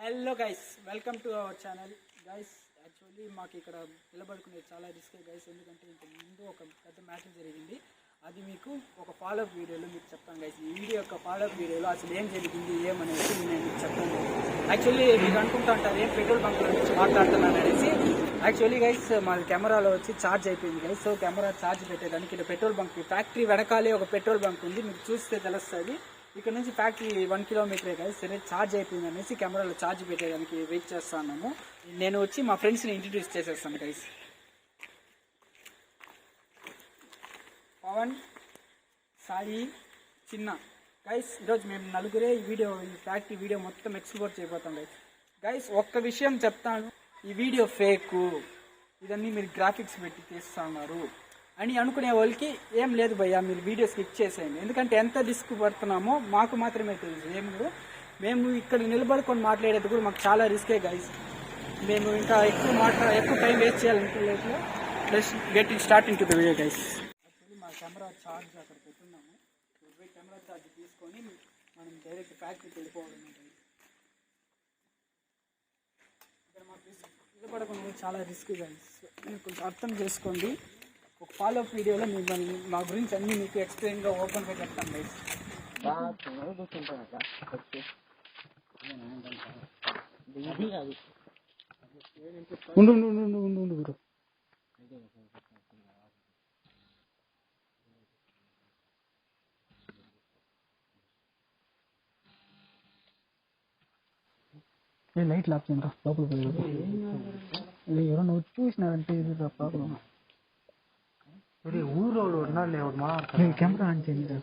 Hello guys, welcome to our channel. Guys actually మాకు ఇక్కడ నిలబడుకునేది చాలా రిస్క్ గైస్. ఎందుకంటే ఇంత ముందు ఒక పెద్ద మ్యాటర్ జరిగింది. అది మీకు ఒక ఫాలోఅప్ వీడియోలో మీకు చెప్తాను గైస్. ఈ వీడియో యొక్క ఫాలోఅప్ వీడియోలో అసలు ఏం జరిగింది ఏమనేసి నేను మీకు చెప్తాను. యాక్చువల్లీ మీకు అనుకుంటా ఉంటారు ఏం పెట్రోల్ బంక్ నుంచి మాట్లాడుతున్నాను అనేసి. యాక్చువల్లీ గైస్ మా కెమెరాలో వచ్చి ఛార్జ్ అయిపోయింది గైస్. సో కెమెరా ఛార్జ్ పెట్టేదానికి ఇక్కడ పెట్రోల్ బంక్, ఫ్యాక్టరీ వెనకాలే ఒక పెట్రోల్ బంక్ ఉంది. మీకు చూస్తే తెలుస్తుంది. ఇక్కడ నుంచి ఫ్యాక్టరీ 1 కిలోమీటరే గైస్. సరే ఛార్జ్ అయిపోయింది అనేసి కెమెరాలో ఛార్జ్ పెట్టేదానికి వెయిట్ చేస్తున్నాము. నేను వచ్చి మా ఫ్రెండ్స్ని ఇంట్రడ్యూస్ చేసేస్తాను గైస్. పవన్, సాయి, చిన్న గైస్. ఈరోజు మేము నలుగురే ఈ ఫ్యాక్టరీ వీడియో మొత్తం ఎక్స్ప్లోర్ చేయబోతాం గైస్. గైస్ ఒక్క విషయం చెప్తాను, ఈ వీడియో ఫేక్, ఇదన్నీ మీరు గ్రాఫిక్స్ పెట్టి తీస్తున్నారు అని అనుకునే వాళ్ళకి ఏం లేదు భయ్యా, మీరు వీడియో స్కిప్ చేసేయండి. ఎందుకంటే ఎంత రిస్క్ పడుతున్నామో మాకు మాత్రమే తెలుసు. మేము ఇక్కడ నిలబడుకొని మాట్లాడేది కూడా మాకు చాలా రిస్కే గైస్. మేము ఇంకా ఎక్కువ టైం వేస్ట్ చేయాలనుకోలేదు. Plus getting starting to the video guys. Actually మా కెమెరా ఛార్జ్ అక్కడ పెట్టున్నాము. కెమెరా ఛార్జ్ తీసుకొని మనం డైరెక్ట్ ఫ్యాక్టరీకి వెళ్ళిపోవడం. ఇక్కడ మాకు నిలబడకుండా చాలా రిస్క్ గైస్. మీరు కొంచెం అర్థం చేసుకోండి. ఒక ఫాలోఅప్ వీడియోలో మిమ్మల్ని మా గురించి అన్ని మీకు ఎక్స్ప్లెయిన్గా ఓపెన్గా చెప్తాను గైస్. ఉండు లైట్ లాప్తా లోపల పోయి ఎవరన్నా చూసినారంటే ఇది ప్రాబ్లం. ఊరోళ్ళు ఉన్నారు. కెమెరా ఆన్ చేయండి.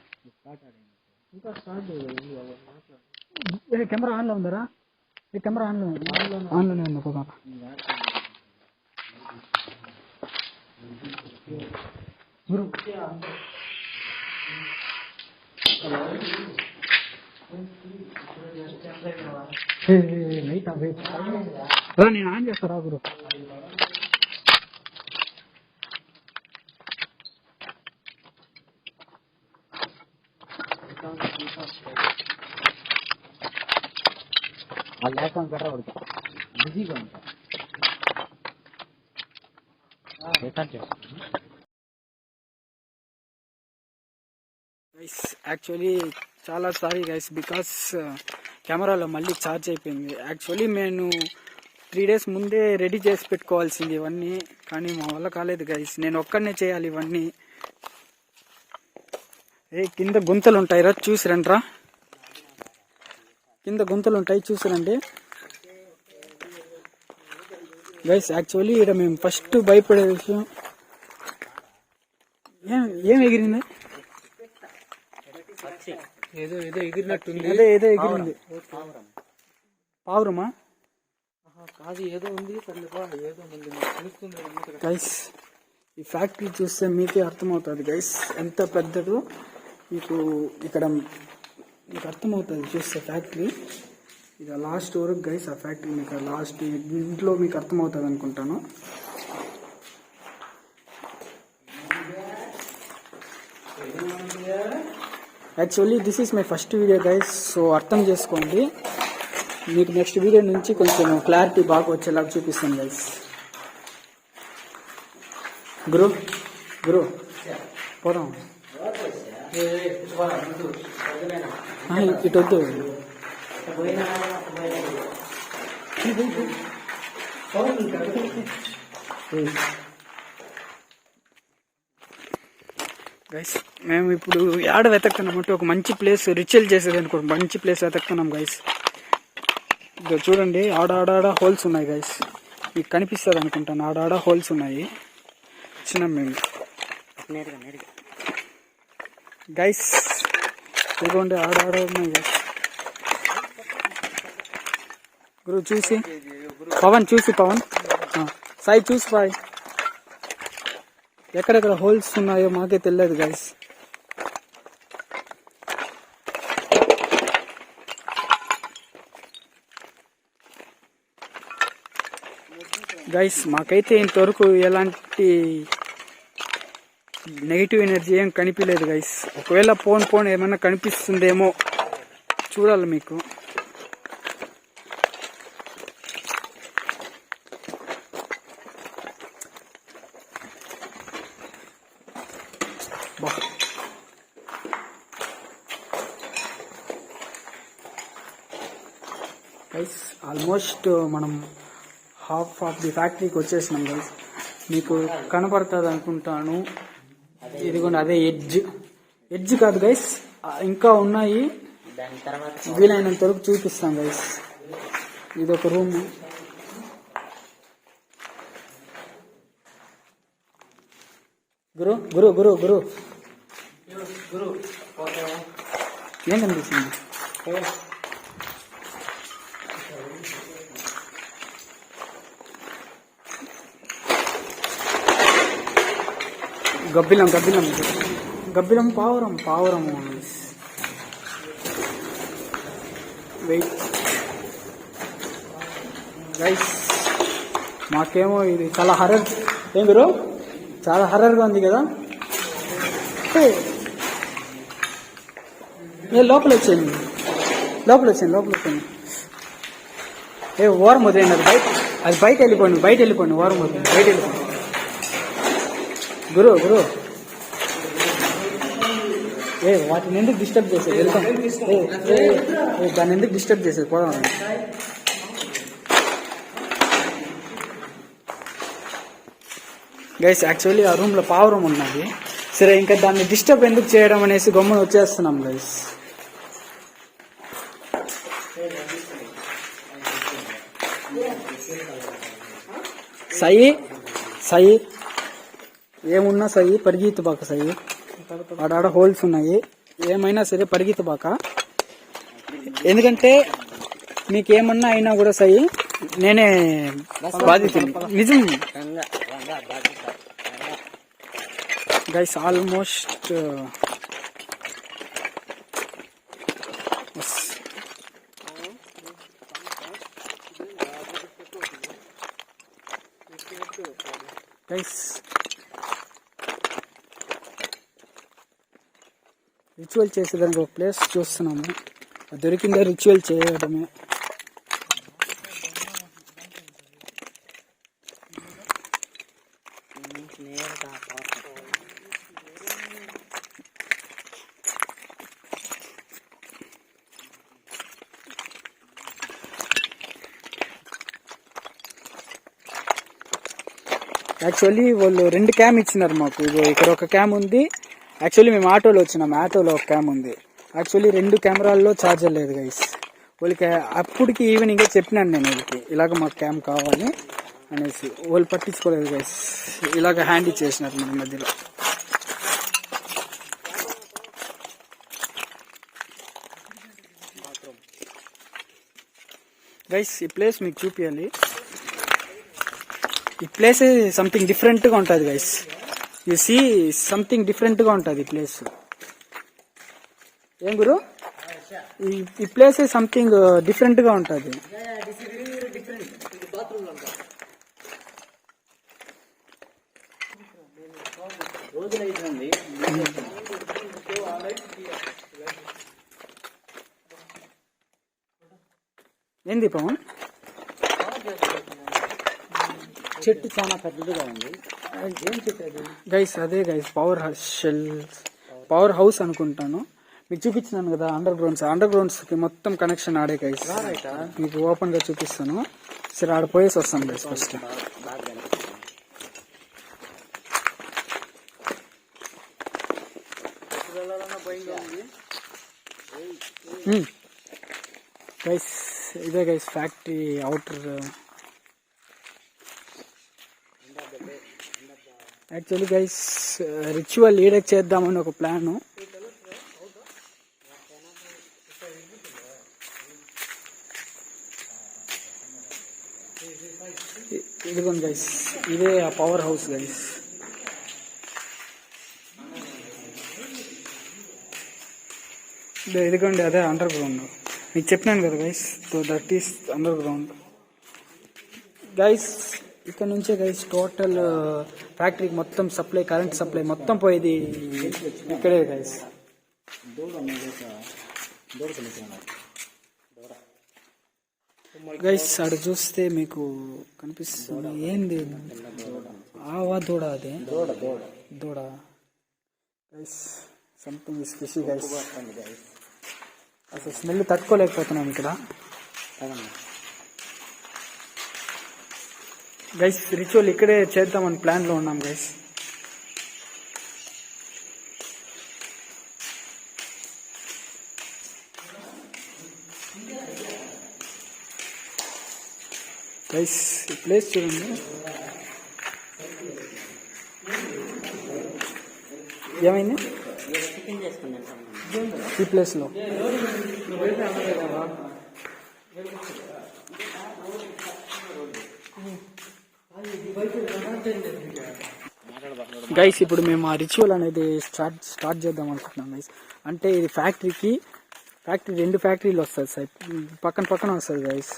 కెమెరా ఆన్లో ఉందరా? ఈ కెమెరా ఆన్లోనే ఉంది. ఒక గురు లైట్ నేను ఆన్ చేస్తారా గురు? బిజీగా ఉంటా. యాక్చువల్లీ చాలా సారీ గైస్, బికాస్ కెమెరాలో మళ్ళీ ఛార్జ్ అయిపోయింది. యాక్చువల్లీ నేను 3 days ముందే రెడీ చేసి పెట్టుకోవాల్సింది ఇవన్నీ, కానీ మా వల్ల కాలేదు గైస్. నేను ఒక్కడనే చేయాలి ఇవన్నీ. కింద గుంతలు ఉంటాయి రా, చూసిరంట్రా. కింద గుంతలు ఉంటాయి, చూసిరండి గైస్. యాక్చువల్లీ ఇక్కడ మేము ఫస్ట్ భయపడే విషయం ఏం ఎగిరింది, ఏదో ఎగిరినట్టుంది. ఏదో ఎగిరింది. పావురమా కాదు, ఏదో ఉంది గైస్. ఈ ఫ్యాక్టరీ చూస్తే మీకే అర్థమవుతుంది గైస్ ఎంత పెద్దదో. మీకు ఇక్కడ మీకు అర్థమవుతుంది చూస్తే ఫ్యాక్టరీ. ఇది లాస్ట్ వరకు గైస్. ఆ ఫ్యాక్టరీ మీకు లాస్ట్ ఇంట్లో మీకు అర్థమవుతుంది అనుకుంటాను. Actually this is my first video guys. So అర్థం చేసుకోండి. మీకు నెక్స్ట్ వీడియో నుంచి కొంచెం క్లారిటీ బాగా వచ్చేలాగా చూపిస్తాను గైస్. గురు పోదాం. ఇటు వద్దు. గైస్ మేము ఇప్పుడు ఆడ వెతుకుతున్నామంటే ఒక మంచి ప్లేస్, రిచువల్ చేసేది అనుకో మంచి ప్లేస్ వెతుకుతున్నాం గైస్. ఇదో చూడండి, ఆడ హోల్స్ ఉన్నాయి గైస్. మీకు కనిపిస్తుంది అనుకుంటాను. ఆడ హోల్స్ ఉన్నాయి. వచ్చినాం మేము గైస్. ఇదిగోండి ఆడ ఉన్నాయి గైస్. గురు చూసి, పవన్ సాయి చూసి బాయ్. ఎక్కడెక్కడ హోల్స్ ఉన్నాయో మాకే తెలియదు గైస్. గైస్ మాకైతే ఇంతవరకు ఎలాంటి నెగిటివ్ ఎనర్జీ ఏం కనిపించలేదు గైస్. ఒకవేళ పోన్ ఏమైనా కనిపిస్తుందేమో చూడాలి మీకు. గైస్ ఆల్మోస్ట్ మనం హాఫ్ ఆఫ్ ది ఫ్యాక్టరీకి వచ్చేసినాం గైస్. మీకు కనపడుతుంది అనుకుంటాను. ఇదిగోండి అదే ఎడ్జ్ కాదు గైస్, ఇంకా ఉన్నాయి, వీలైనంత వరకు చూపిస్తాం గైస్. ఇదొక రూమ్. గురు గురు గురు గురు ఏం కనిపిస్తుంది? గబ్బిలం గబ్బిలం గబ్బిలం పావురం వెయిట్ గైస్, మాకేమో ఇది చాలా హర్రర్. ఏం గురు, చాలా హర్రర్గా ఉంది కదా. లోపల వచ్చేయండి. ఓరం వదిలేండి, అది బయట వెళ్ళిపోండి. ఓరం వదిలేండి, బయట వెళ్ళిపోండి. గురు వాటిని ఎందుకు డిస్టర్బ్ చేసేది? వెళ్తాం. దాన్ని ఎందుకు డిస్టర్బ్ చేసేది? పోదాం. గైస్ యాక్చువల్లీ ఆ రూమ్లో పావురం ఉన్నది. సరే, ఇంకా దాన్ని డిస్టర్బ్ ఎందుకు చేయడం అనేసి గమ్మున వచ్చేస్తున్నాం గైస్. సై ఏమున్నా సై పరిగెత్తు బాక. సై ఆడాడ హోల్స్ ఉన్నాయి, ఏమైనా సరే పరిగెత్తు బాక. ఎందుకంటే మీకేమన్నా అయినా కూడా సై నేనే బాధితుని. నిజం గైస్. ఆల్మోస్ట్ గైస్ రిచువల్ చేసేదానికి ఒక ప్లేస్ చూస్తున్నాము. దొరికిందే రిచువల్ చేయడమే. యాక్చువల్లీ వాళ్ళు 2 క్యామ్ ఇచ్చినారు మాకు. ఇక్కడ ఒక క్యామ్ ఉంది. యాక్చువల్లీ మేము ఆటోలో వచ్చినాము, ఆటోలో ఒక క్యామ్ ఉంది. యాక్చువల్లీ 2 కెమెరాల్లో ఛార్జర్ లేదు గైస్. వాళ్ళకి అప్పటికి ఈవినింగే చెప్పినాను నేను వాళ్ళకి, ఇలాగ మాకు క్యామ్ కావాలి అనేసి. వాళ్ళు పట్టించుకోలేదు గైస్, ఇలాగ హ్యాండ్ ఇచ్చేసినారు మన మధ్యలో. గైస్ ఈ ప్లేస్ మీకు చూపించాలి. ఈ ప్లేస్ సంథింగ్ డిఫరెంట్గా ఉంటుంది గైస్. యు సీ సంథింగ్ డిఫరెంట్గా ఉంటుంది ఈ ప్లేస్. ఏం గురు, ఈ ప్లేస్ సంథింగ్ డిఫరెంట్గా ఉంటుంది. ఏం దీపం? చెట్టు చాలా పెద్దదిగా ఉంది. ఏం చెట్టు అది గైస్? అదే గైస్ పవర్ హౌస్ అనుకుంటాను. మీకు చూపించినాను కదా అండర్ గ్రౌండ్స్ కి మొత్తం కనెక్షన్ ఆడే గైస్. మీకు ఓపెన్ గా చూపిస్తాను. సరే ఆడ పోయేసి వస్తాను గైస్ ఫస్ట్. గైస్ ఇదే guys factory outer. Actually guys ritual ఈడకి చేద్దామని ఒక ప్లాను. ఇదిగోండి గైస్, ఇదే ఆ పవర్ హౌస్ గైస్. ఇదిగోండి అదే అండర్ గ్రౌండ్. మీకు చెప్పినాను కదా guys, that is under ground guys. ఇక్కడ నుంచే గైస్ టోటల్ ఫ్యాక్టరీకి మొత్తం సప్లై, కరెంట్ సప్లై మొత్తం పోయేది ఇక్కడే గైస్. గైస్ అక్కడ చూస్తే మీకు కనిపిస్తుంది. ఏంది ఆవా దూడ? అదే దూడ guys. Something is fishy guys. అసలు స్మెల్ తట్టుకోలేకపోతున్నాం ఇక్కడ. గైస్ రిచువల్ ఇక్కడే చేద్దామని ప్లాన్లో ఉన్నాం గైస్. గైస్ ఈ ప్లేస్ చూడండి, ఏమైంది ఈ ప్లేస్లో. గైస్ ఇప్పుడు మేము ఆ రిచువల్ అనేది స్టార్ట్ చేద్దాం అనుకుంటున్నాం గైస్. అంటే ఇది ఫ్యాక్టరీ 2 ఫ్యాక్టరీలు వస్తుంది సార్, పక్కన వస్తుంది గైస్.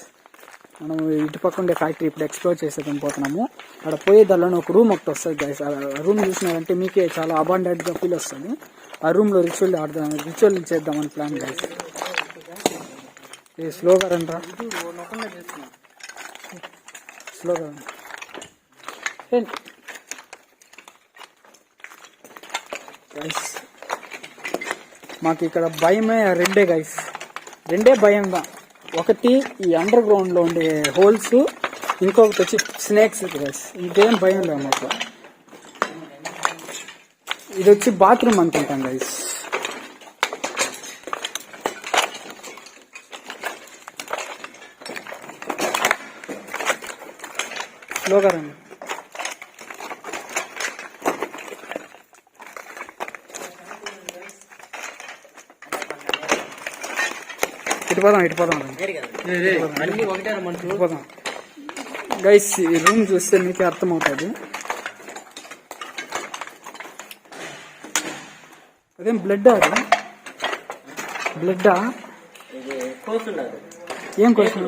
మనం ఇటు పక్క ఉండే ఫ్యాక్టరీ ఇప్పుడు ఎక్స్ప్లోర్ చేసేదని పోతున్నాము. అక్కడ పోయేదాల్లోనే ఒక రూమ్ ఒకటి వస్తుంది గైస్. ఆ రూమ్ చూసినారంటే మీకే చాలా అబాండెంట్గా ఫీల్ వస్తుంది. ఆ రూమ్లో రిచువల్ చేద్దామని ప్లాన్ గైస్. స్లోగా రండి, స్లోగా గైస్. మాకు ఇక్కడ భయమే రెండే భయం. ఒకటి ఈ అండర్ గ్రౌండ్ లో ఉండే హోల్స్, ఇంకొకటి వచ్చి స్నేక్స్ గైస్. ఇంకేం భయం లేదు మాకు. ఇది వచ్చి బాత్రూమ్ అనుకుంటాం గైస్. స్లోగా రండి. ఇటుపోదాం గైస్. ఈ రూమ్ చూస్తే మీకే అర్థమవుతుంది. అదేం బ్లడ్డా? ఏం కోసం?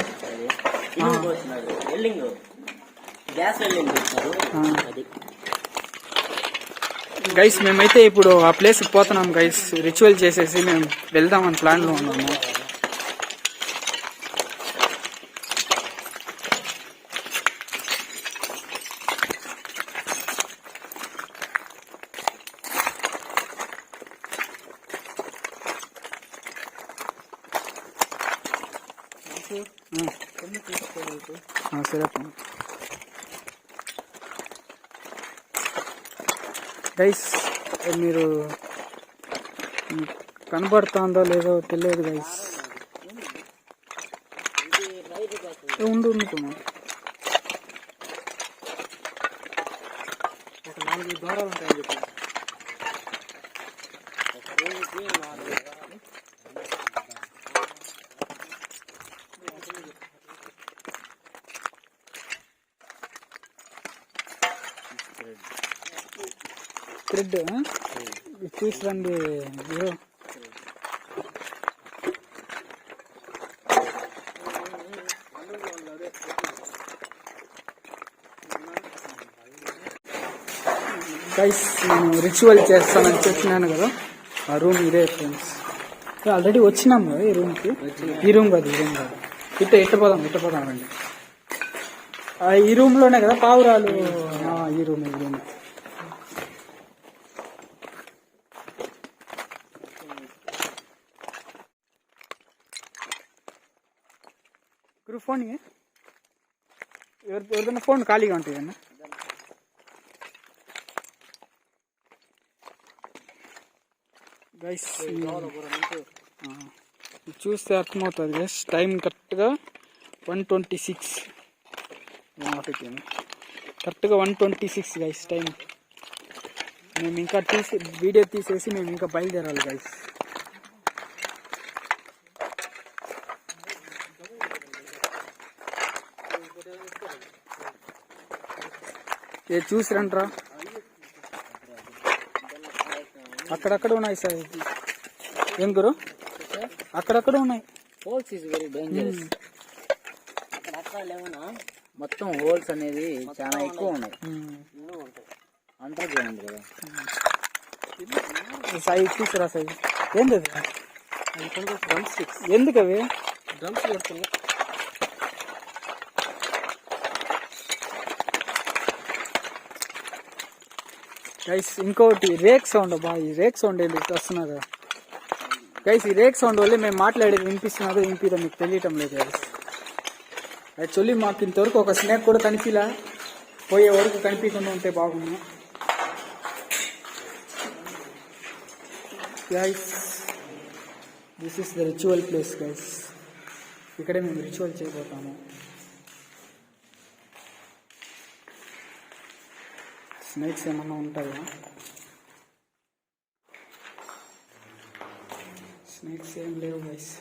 గైస్ మేమైతే ఇప్పుడు ఆ ప్లేస్కి పోతున్నాం గైస్. రిచువల్ చేసేసి మేము వెళ్దామని ప్లాన్లో ఉన్నాము. సరే గైస్, మీరు కనబడుతుందో లేదో తెలియదు గైస్. ఉండు ఒక 4 ద్వారాలు ఉంటాయని చెప్పి. థ్రెడ్ చూసిరండి బ్రో. గైస్ నేను రిచువల్ చేస్తానని చెప్పినాను కదా, ఆ రూమ్ ఇదే ఫ్రెండ్స్. ఆల్రెడీ వచ్చినాం కదా ఈ రూమ్కి. ఈ రూమ్ కాదు ఇట్టపోదాం రండి. ఈ రూమ్లోనే కదా పావురాలు. ఈ రూమ్ ఫోన్ ఎవరిదైనా ఫోన్ ఖాళీగా ఉంటుంది అన్న. గైస్ చూస్తే అర్థమవుతుంది గైస్. టైం కరెక్ట్గా 1:26. కరెక్ట్గా 1:26 గైస్ టైం. మేము ఇంకా వీడియో తీసేసి మేము ఇంకా బయలుదేరాలి గైస్. చూసిరంట్రా, అక్కడక్కడ ఉన్నాయి సార్. ఏం గురు? అక్కడక్కడ ఉన్నాయి. Holes is very dangerous. మొత్తం హోల్స్ అనేది చాలా ఎక్కువ ఉన్నాయి. అంతా చేయండి కదా సాయి. తీసుకురా సాయి. ఏంది డ్రమ్స్? ఎందుకు అవి డ్రమ్స్ కొడుతున్నాయి? గైస్ ఇంకోటి రేక్ సౌండ్. ఈ రేక్ సౌండ్ వస్తున్నారు కదా గైస్. ఈ రేక్ సౌండ్ వల్ల మేము మాట్లాడేది వినిపిస్తున్నదో మీకు తెలియటం లేదు గైస్. యాక్చువల్లీ మాకు ఇంతవరకు ఒక స్నేక్ కూడా కనిపిలా, పోయే వరకు కనిపించకుండా ఉంటే బాగుంది. Guys this is the ritual place guys. ఇక్కడే మేము రిచువల్ చేయబోతాము. స్నేక్స్ ఏమన్నా ఉంటాయా? స్నేక్స్ ఏం లేవు గైస్.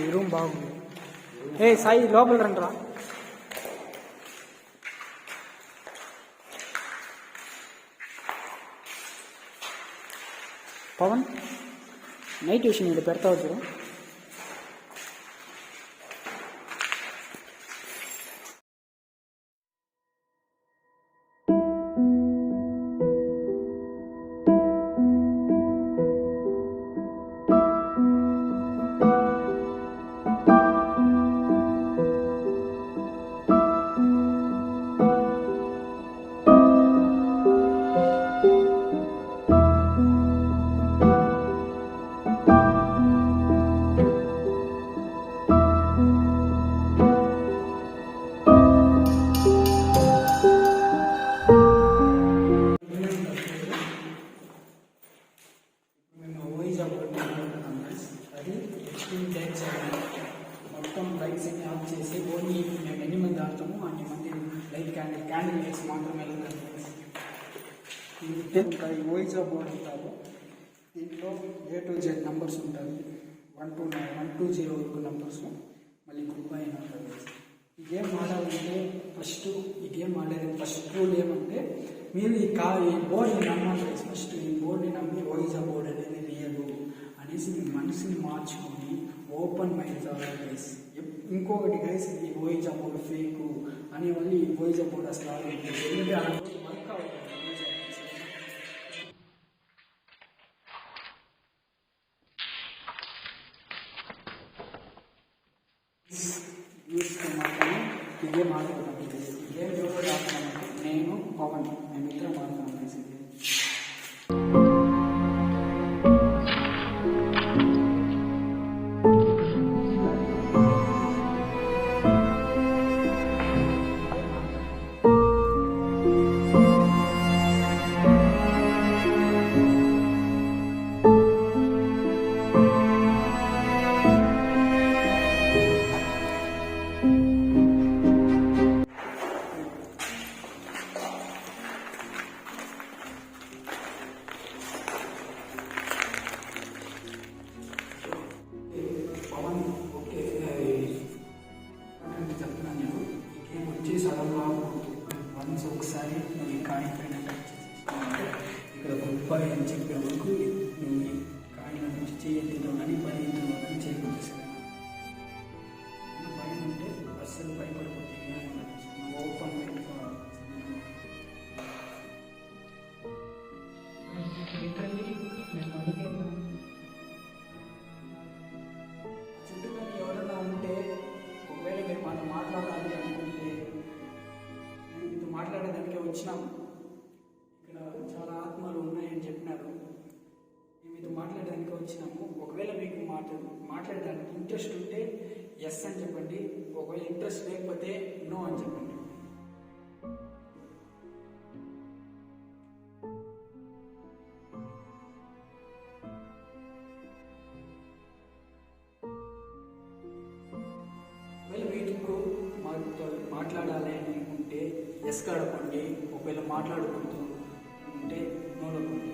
ఈ రూమ్ బాగుంది. సాయి లోపల రండిరా. పవన్ నైట్ విషయం ఇక్కడ పెడతావు చూడు. మొత్తం లైట్స్ అన్ని ఆఫ్ చేసి ఓన్లీ మేము ఎన్ని మంది ఆడతామో అన్ని మంది లైట్ క్యాండిల్ లైట్స్ మాత్రమే వెళ్తాయి. ఓయిజా బోర్డు ఉంటారు. దీంట్లో A to Z నంబర్స్ ఉంటాయి. 1 to 0 వరకు నంబర్స్, మళ్ళీ గ్రూప్ అయిన ఉంటుంది. ఈ గేమ్ ఆడాలంటే ఫస్ట్ రూల్ ఏమంటే మీరు ఈ బోర్డుని నమ్మాలి. ఫస్ట్ ఈ బోర్డుని నమ్మి ఓయిజా బోర్డు అనేది రియల్ అనేసి మీ మనసుని మార్చుకొని ఓపెన్ మైండ్ అవ్వాలి. ఇంకొకటి గైస్, ఈ ఓయిజా బోర్డు ఫేక్ అనేవాళ్ళు ఈ ఓయిజా బోర్డు అసలు వర్క్ అవుతుంది. మాత్రమే ఈ గేమ్ ఆడుతున్నాం. ఈ గేమ్ ఎవరు ఆడుతున్నామంటే నేను, పవన్, మేమిద్దరం ఆడుతున్నాం గైస్. ఒకసారి నువ్వు ఈ కాయిన్ పైన ఇక్కడ రూపాయి అని చెప్పే వరకు నువ్వు ఈ కాయిన్ నుంచి చేయొద్దు కానీ భయంతో కానీ చేయకూడదు. భయం ఉంటే అస్సలు భయపడిపోతే ఓపెన్ చుట్టూ ఎవరైనా ఉంటే ఒకవేళ మీరు మనం మాట్లాడాలి అనుకుంటే మాట్లాడేదానికే వచ్చినాము. ఇక్కడ చాలా ఆత్మలు ఉన్నాయని చెప్పినారు. మేము ఇది మాట్లాడడానికి వచ్చినాము. ఒకవేళ మీకు మాట్లాడడానికి ఇంట్రెస్ట్ ఉంటే ఎస్ అని చెప్పండి, ఒకవేళ ఇంట్రెస్ట్ లేకపోతే నో అని చెప్పండి. ఒకవేళ మీకు మాట్లాడాలి అని ఉంటే ఎస్ కాడపండి, ఒకవేళ మాట్లాడుకుంటూ ఉంటే నోడకండి.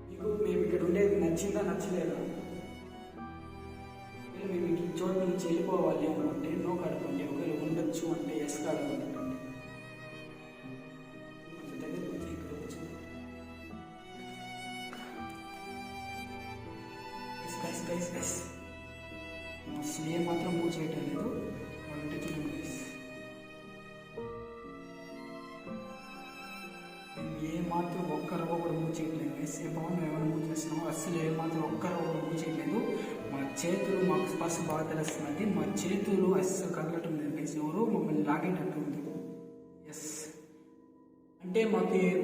మీకు మేము ఇక్కడ ఉండేది నచ్చిందా నచ్చలేదా? మేము ఈ చోటు నుంచి వెళ్ళిపోవాలి అనుకుంటే నో కాడపండి, ఒకవేళ ఉండొచ్చు అంటే ఎస్ కాడపండి. అసలు ఏ మాత్రం మూవ్ చేయటం లేదు. అంటే చూడండి గైస్, మేము ఏ మాత్రం ఒక్కరవ కూడా మూవ్ చేయట్లేదు గైస్. ఏ పవన్ మేము ఎవరు మూవ్ చేస్తున్నామో అసలు ఏ మాత్రం ఒక్కరవ కూడా మూవ్ చేయట్లేదు. మా చేతులు మాకు స్పర్శ బాగా తెలుస్తున్నది. మా చేతులు అస్సలు కదలటం లేదు గైస్. ఎవరో మమ్మల్ని లాగేటట్టు ఉంది. ఎస్ అంటే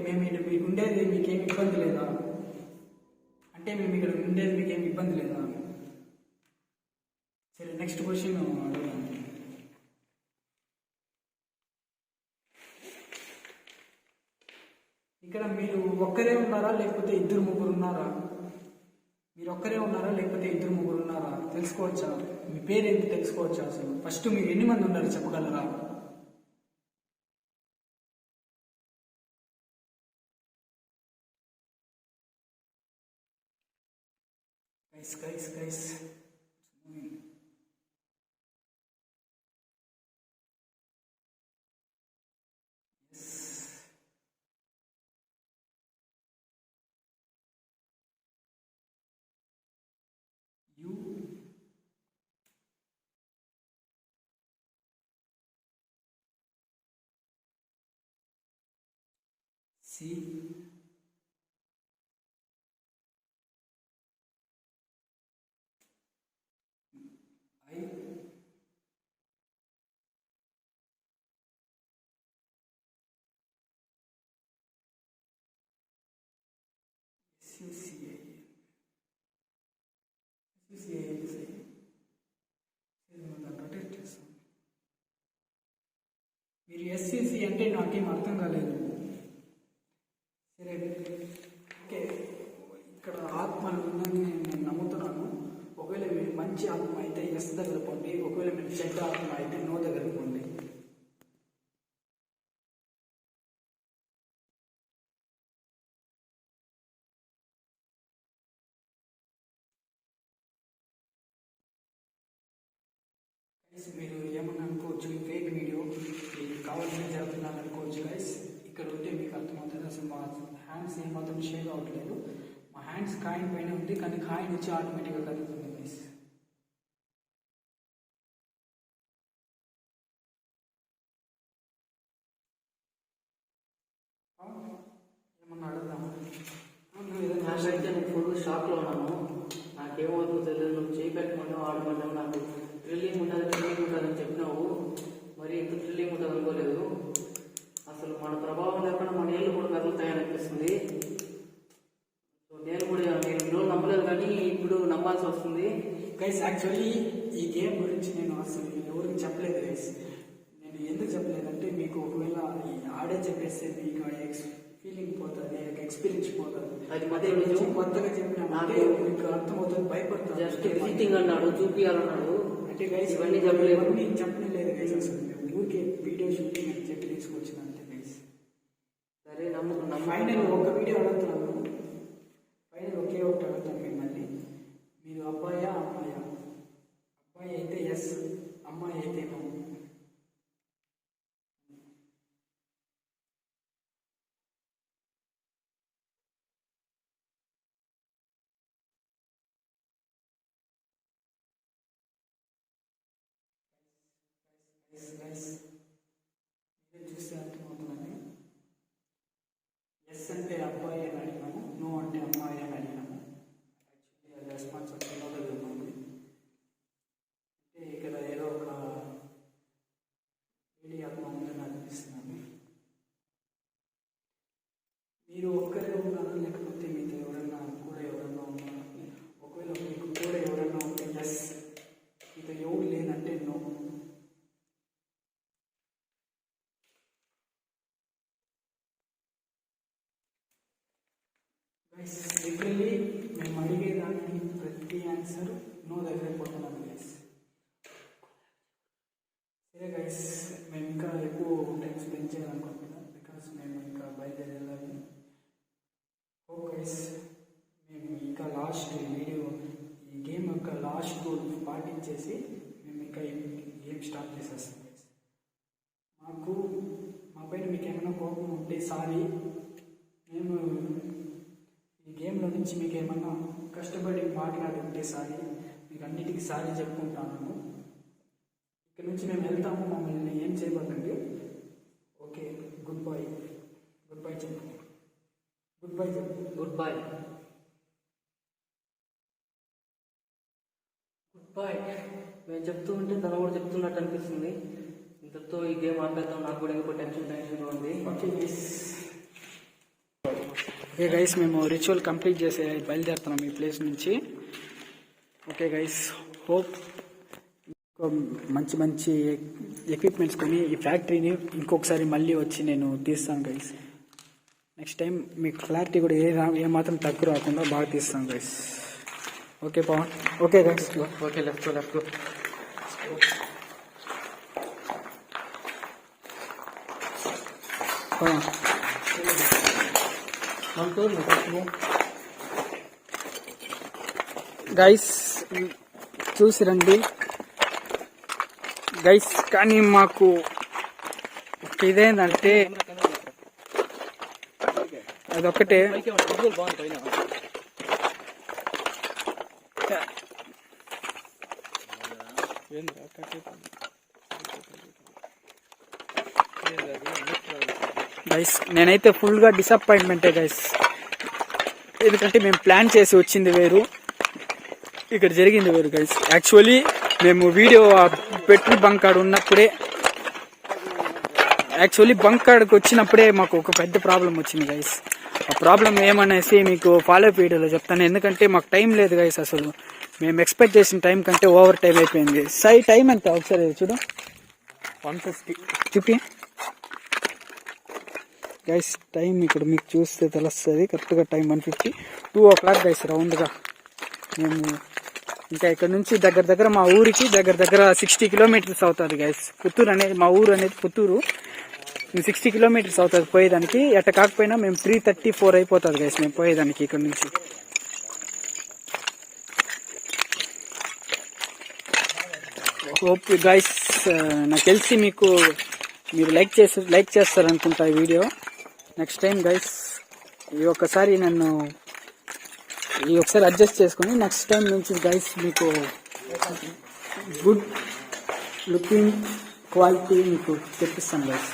మేము ఇక్కడ ఉండేది మీకేం ఇబ్బంది లేదా? అంటే మేము ఇక్కడ ఉండేది మీకేం ఇబ్బంది లేదా? సరే నెక్స్ట్ క్వశ్చన్ అడుగుతాను. ఇక్కడ మీరు ఒక్కరే ఉన్నారా లేకపోతే ఇద్దరు ముగ్గురు ఉన్నారా? మీరు ఒక్కరే ఉన్నారా లేకపోతే ఇద్దరు ముగ్గురు ఉన్నారా తెలుసుకోవచ్చా? మీ పేరేంటి తెలుసుకోవచ్చా? అసలు ఫస్ట్ మీరు ఎన్ని మంది ఉన్నారు చెప్పగలరా? Guys guys guys U C I SUCI protect చేస్తాం. మీరు ఎస్సిసి అంటే నాకేం అర్థం కాలేదు. సరే ఓకే, ఇక్కడ ఆత్మలు ఉందని నేను నమ్ముతున్నాను. ఒకవేళ మీరు మంచి ఆత్మ అయితే ఎస్ దగ్గర పోండి, ఒకవేళ మీరు చెడ్డ ఆత్మ అయితే నో దగ్గర పోండి. మీరు ఏమన్నా అనుకోవచ్చు, ఫేక్ వీడియో కావాలని జరుగుతున్నాను అనుకోవచ్చు గైస్. ఇక్కడ ఉంటే మీకు అర్థమవుతుంది. అసలు మా హ్యాండ్స్ ఏమాత్రం షేక్ అవ్వట్లేదు. మా హ్యాండ్స్ కాయిన్ పైన ఉంది, కానీ కాయిన్ వచ్చి ఆటోమేటిక్గా కదులుతుంది గైస్. ఏమన్నా అడుగుదామా? నేను ఫుల్ షాక్లో ఉన్నాను. నాకేమవుతుందో తెలియదు. నువ్వు చేయి పెట్టమన్నావు, ఆడమన్నావు. నాకు థ్రిల్లింగ్ ఉంటుందని చెప్పినావు. మరి ఇంత థ్రిల్లింగ్ ఉంటుంది అనుకోలేదు. అసలు మన ప్రభావం లేకుండా మన ఏళ్ళు కూడా కదులుతాయనిపిస్తుంది. సో నేను రోజు నమ్మలేదు, కానీ ఇప్పుడు నమ్మాల్సి వస్తుంది గైస్. యాక్చువల్లీ ఈ గేమ్ గురించి నేను అసలు ఎవరికి చెప్పలేదు గైస్. నేను ఎందుకు చెప్పలేదంటే, మీకు ఒకవేళ ఈ ఆడే చెప్పేస్తే మీకు ఫీలింగ్ పోతుంది, ఎక్స్పీరియన్స్ పోతుంది. అది కొత్తగా చెప్పిన మీకు అర్థమవుతుంది, భయపడుతుంది. జస్ట్ విజిటింగ్ అన్నాడు, చూపించాలన్నాడు. అంటే గైస్ ఇవన్నీ చెప్పలేదు. నేను చెప్పలేదు గైస్. అసలు ఊరికే వీడియో షూటింగ్ అని చెప్పి తీసుకొచ్చిన అంతే గైస్. సరే నమ్ముకున్నా. ఫైనల్ ఒక వీడియో అడుగుతున్నాను. ఫైనల్ ఒకే ఒకటి అడుగుతాను మిమ్మల్ని. మీరు అబ్బాయా అమ్మాయా? అబ్బాయి అయితే ఎస్, అమ్మాయి అయితే నో. మీరే చూస్తే అర్థమవుతుందండి. ఎస్ అంటే అబ్బాయి అని అడిగినాము, నో అంటే అమ్మాయి అని అడిగినాము. యాక్చువల్లీ అది రెస్పాన్స్ వచ్చి అంటే ఇక్కడ ఏదో ఒక లేడీ ఆత్మ ఉందని అనిపిస్తున్నాను. మీరు ఒక్కరే ఉన్నారా లేకపోతే మీతో ఎవరన్నా కూడా ఎవరన్నా ఉన్నారా? ఒకవేళ మీకు కూడా ఎవరన్నా ఉంటే ఎస్, మీతో ఎవరు లేదంటే నో. లిటరల్లీ మేము అడిగేదానికి ప్రతి ఆన్సర్ నో దగ్గర పోతున్నాం గైస్. సరే గైస్, మేము ఇంకా ఎక్కువ టైం స్పెండ్ చేయాలనుకుంటున్నాం, బికాస్ మేము ఇంకా బయలుదేరాలి. ఓ గైస్, మేము ఇంకా లాస్ట్ వీడియో ఈ గేమ్ యొక్క లాస్ట్ రూల్ పాటించేసి మేము ఇంకా గేమ్ స్టార్ట్ చేసేస్తాం గైస్. మా పైన మీకు ఏమైనా కోపం ఉంటే సారీ. మేము ఈ గేమ్లో నుంచి మీకు ఏమన్నా కష్టపడి మాట్లాడి ఉంటే సారీ. మీకు అన్నిటికీ సారీ చెప్పుకుంటాను. ఇక్కడ నుంచి మేము వెళ్తాము, మమ్మల్ని ఏం చేయబోతండి. Okay, good bye. Good bye చెప్పు. గుడ్ బై చెప్పు. Good bye. బాయ్. మేము చెప్తూ ఉంటే తను కూడా చెప్తున్నట్టు అనిపిస్తుంది. ఇంతతో ఈ గేమ్ ఆపేద్దాం. నాకు కూడా ఇంకో టెన్షన్గా ఉంది. ఓకే గైస్, మేము రిచువల్ కంప్లీట్ చేసే బయలుదేరుతున్నాం ఈ ప్లేస్ నుంచి. ఓకే గైస్, హోప్ మంచి మంచి ఎక్విప్మెంట్స్ కొని ఈ ఫ్యాక్టరీని ఇంకొకసారి మళ్ళీ వచ్చి నేను తీస్తాను గైస్. నెక్స్ట్ టైం మీకు క్లారిటీ కూడా ఏమాత్రం తక్కువ రాకుండా బాగా తీస్తాను guys. Okay Pavan. Okay guys. Okay, left go. Guys చూసి రండి గైస్. కానీ మాకు ఇదేంటంటే అదొక్కటే. గైస్ నేనైతే ఫుల్గా డిసప్పాయింట్మెంటే గైస్. ఎందుకంటే మేము ప్లాన్ చేసి వచ్చింది వేరు, ఇక్కడ జరిగింది వేరు గైస్. యాక్చువల్లీ మేము వీడియో పెట్రోల్ బంక్ కాడ ఉన్నప్పుడే, బంక్ కాడకి వచ్చినప్పుడే మాకు ఒక పెద్ద ప్రాబ్లం వచ్చింది గైస్. ఆ ప్రాబ్లం ఏమనేసి మీకు ఫాలోఅప్ వీడియోలో చెప్తాను. ఎందుకంటే మాకు టైం లేదు గైస్. అసలు మేము ఎక్స్పెక్ట్ చేసిన టైం కంటే ఓవర్ టైం అయిపోయింది. టైం ఎంత ఒకసారి చూడు. 1:50 చూపి గైస్. టైం ఇక్కడ మీకు చూస్తే తెలుస్తుంది కరెక్ట్గా టైం 1:50, 2 o'clock గైస్ రౌండ్గా. మేము ఇంకా ఇక్కడ నుంచి దగ్గర మా ఊరికి దగ్గర 60 kilometers అవుతుంది గైస్. పుత్తూరు అనేది మా ఊరు అనేది పుత్తూరు. 60 kilometers అవుతుంది పోయేదానికి. ఎట్ట కాకపోయినా మేము 3:34 అయిపోతుంది గైస్ మేము పోయేదానికి ఇక్కడ నుంచి. హోప్ గైస్, నాకు తెలిసి మీరు లైక్ చేస్తారనుకుంటా ఈ వీడియో. నెక్స్ట్ టైం గైస్ ఈ ఒకసారి అడ్జస్ట్ చేసుకుని నెక్స్ట్ టైం నుంచి గైస్ మీకు గుడ్ లుకింగ్ క్వాలిటీ మీకు తెప్పిస్తాను గైస్.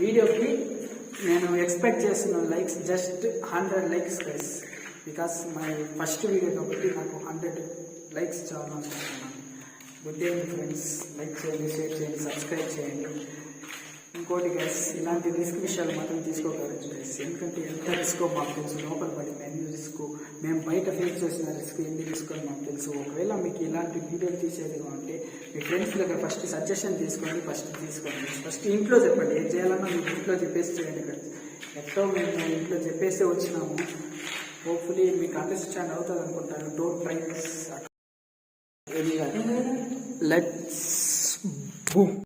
వీడియోకి నేను ఎక్స్పెక్ట్ చేస్తున్న likes just 100 likes guys. Because my first video కాబట్టి నాకు 100 likes చాలా అనుకుంటున్నాను. Good day friends. లైక్ చేయండి, షేర్ చేయండి, సబ్స్క్రైబ్ చేయండి. ఇంకోటి గైస్, ఇలాంటి రిస్క్ విషయాలు మాత్రం తీసుకోగలరు గైస్. ఎందుకంటే ఎంత రిస్క్ మాకు తెలుసు. లోపల పడి ఎన్ని రిస్క్, మేము బయట ఫేస్ చేసిన రిస్క్ ఎన్ని రిస్క్ అని మాకు తెలుసు. ఒకవేళ మీకు ఇలాంటి వీడియోలు తీసేదిగా ఉంటే మీ ఫ్రెండ్స్ దగ్గర ఫస్ట్ సజెషన్ తీసుకోండి. ఫస్ట్ ఇంట్లో చెప్పండి. ఏం చేయాలన్నా మీకు ఇంట్లో చెప్పేసి చేయండి గైస్. ఎట్టో మేము ఇంట్లో చెప్పేస్తే వచ్చినాము. హోప్ఫుల్లీ మీకు అండర్స్టాండ్ అవుతుంది అనుకుంటాను. Don't try this.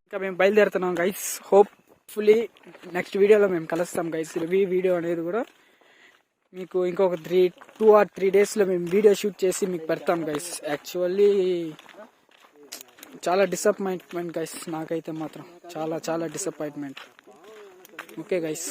ఇంకా మేము బయలుదేరుతున్నాం గైస్. హోప్ఫుల్లీ నెక్స్ట్ వీడియోలో మేము కలుస్తాం గైస్. ఈ వీడియో అనేది కూడా మీకు ఇంకొక 2 or 3 daysలో మేము వీడియో షూట్ చేసి మీకు పెడతాం గైస్. యాక్చువల్లీ చాలా డిసప్పాయింట్మెంట్ గైస్. నాకైతే మాత్రం చాలా డిసప్పాయింట్మెంట్. Okay guys.